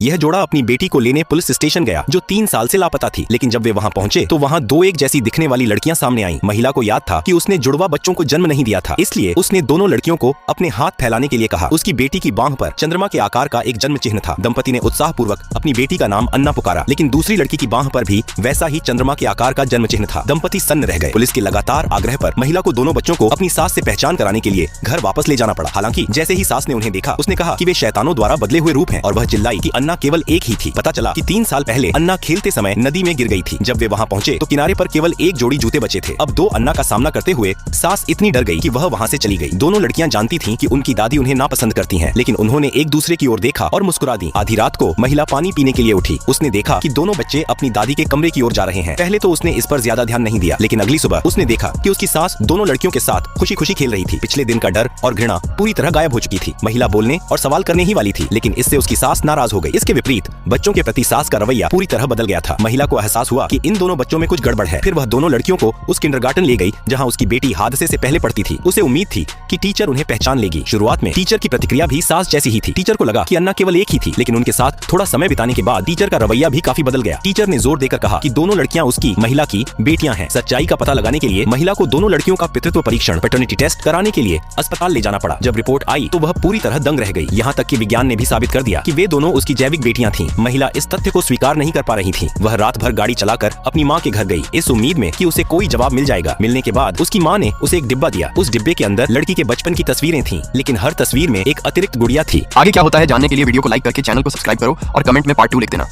यह जोड़ा अपनी बेटी को लेने पुलिस स्टेशन गया जो 3 साल से लापता थी। लेकिन जब वे वहां पहुंचे तो वहां 2 एक जैसी दिखने वाली लड़कियां सामने आईं। महिला को याद था कि उसने जुड़वा बच्चों को जन्म नहीं दिया था, इसलिए उसने दोनों लड़कियों को अपने हाथ फैलाने के लिए कहा। उसकी बेटी की बांह पर चंद्रमा के आकार का एक जन्म चिन्ह था। दंपति ने उत्साहपूर्वक अपनी बेटी का नाम अन्ना पुकारा, लेकिन दूसरी लड़की की बांह पर भी वैसा ही चंद्रमा के आकार का जन्म चिन्ह था। दंपति सन्न रह गए। पुलिस के लगातार आग्रह पर महिला को दोनों बच्चों को अपनी सास से पहचान कराने के लिए घर वापस ले जाना पड़ा। हालांकि जैसे ही सास ने उन्हें देखा, उसने कहा कि वे शैतानों द्वारा बदले हुए रूप हैं और वह चिल्लाई कि अन्ना केवल एक ही थी। पता चला कि 3 साल पहले अन्ना खेलते समय नदी में गिर गई थी। जब वे वहां पहुंचे तो किनारे पर केवल एक जोड़ी जूते बचे थे। अब 2 अन्ना का सामना करते हुए सास इतनी डर गई कि वह वहां से चली गई। दोनों लड़कियां जानती थीं कि उनकी दादी उन्हें नापसंद करती हैं, लेकिन उन्होंने एक दूसरे की ओर देखा और मुस्कुरा दी। आधी रात को महिला पानी पीने के लिए उठी। उसने देखा कि दोनों बच्चे अपनी दादी के कमरे की ओर जा रहे हैं। पहले तो उसने इस पर ज्यादा ध्यान नहीं दिया, लेकिन अगली सुबह उसने देखा कि उसकी सास दोनों लड़कियों के साथ खुशी खुशी खेल रही थी। पिछले दिन का डर और घृणा पूरी तरह गायब हो चुकी थी। महिला बोलने और सवाल करने ही वाली थी, लेकिन इससे उसकी सास नाराज हो गई। इसके विपरीत बच्चों के प्रति सास का रवैया पूरी तरह बदल गया था। महिला को एहसास हुआ कि इन दोनों बच्चों में कुछ गड़बड़ है। फिर वह दोनों लड़कियों को उस किंडरगार्टन ले गई जहां उसकी बेटी हादसे से पहले पढ़ती थी। उसे उम्मीद थी कि टीचर उन्हें पहचान लेगी। शुरुआत में टीचर की प्रतिक्रिया भी सास जैसी ही थी। टीचर को लगा कि अन्ना केवल एक ही थी, लेकिन उनके साथ थोड़ा समय बिताने के बाद टीचर का रवैया भी काफी बदल गया। टीचर ने जोर देकर कहा कि दोनों लड़कियां उसकी महिला की बेटियां हैं। सच्चाई का पता लगाने के लिए महिला को दोनों लड़कियों का पितृत्व परीक्षण पैटर्निटी टेस्ट कराने के लिए अस्पताल ले जाना पड़ा। जब रिपोर्ट आई तो वह पूरी तरह दंग रह गई। यहाँ तक कि विज्ञान ने भी साबित कर दिया कि वे दोनों उसकी जैविक बेटियां थीं। महिला इस तथ्य को स्वीकार नहीं कर पा रही थी। वह रात भर गाड़ी चलाकर अपनी माँ के घर गई, इस उम्मीद में कि उसे कोई जवाब मिल जाएगा। मिलने के बाद उसकी माँ ने उसे एक डिब्बा दिया। उस डिब्बे के अंदर लड़की के बचपन की तस्वीरें थीं, लेकिन हर तस्वीर में एक अतिरिक्त गुड़िया थी। आगे क्या होता है जानने के लिए वीडियो को लाइक करके चैनल को सब्सक्राइब करो और कमेंट में पार्ट 2 लिख देना।